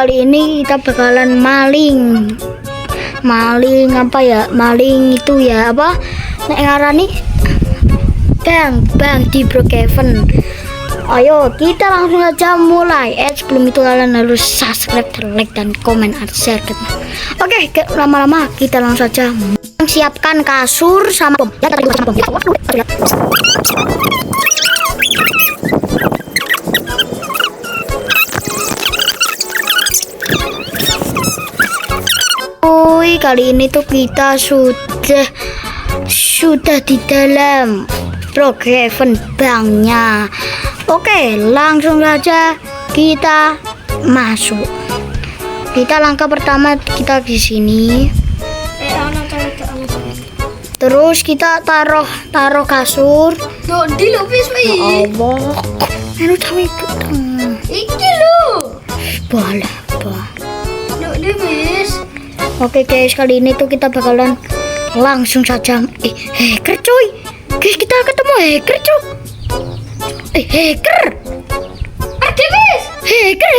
kali ini kita bakalan maling apa ya, maling itu ya, apa nek ngarani bang di Brookhaven. Ayo kita langsung aja mulai. Sebelum itu kalian harus subscribe, like, dan komen, atau share. Oke, lama-lama kita langsung saja siapkan kasur sama bom. Ya, tadi sama bom. Kali ini tuh kita sudah di dalam Brookhaven banknya. Oke, langsung saja kita masuk. Kita langkah pertama kita di sini. Terus kita taruh kasur. Di lupis wi. Allah. Anu tahu itu. Iki lo. Boleh. Di bis. Oke guys, kali ini tuh kita bakalan langsung saja hacker coy. Guys, kita ketemu hacker coy. Hacker. Pergi bis. Hacker.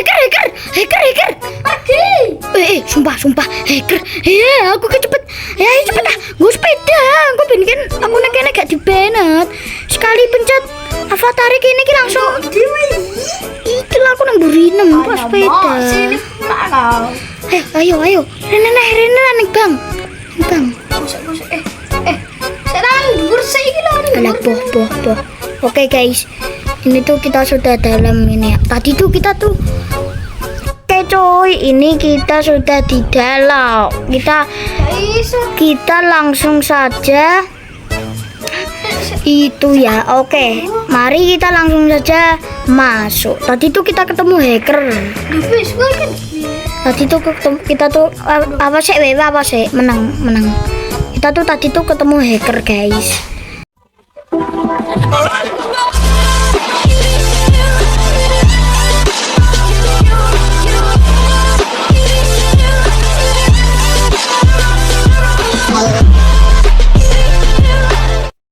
Pergi. Sumpah hacker. Iya, aku cepet. Ya, cepet dah. Gue sepeda. Gue bikin aku nekene gak dibenet. Sekali pencet avatar ini ki langsung. Iki lah aku nang burinem pas sepeda. Sini pula kau. Ayo. Rene nek bang. Busuk. Sekarang bersih iki lho. Alah boh. Oke guys, ini tuh kita sudah dalam ini ya. Tadi tuh kita tuh oke coy, ini kita sudah di dalam. Kita langsung saja itu ya. Oke, mari kita langsung saja masuk. Tadi tuh kita ketemu hacker. Bis gue kan. Tadi tuh kita tuh apa sih menang. Kita tuh tadi tuh ketemu hacker guys.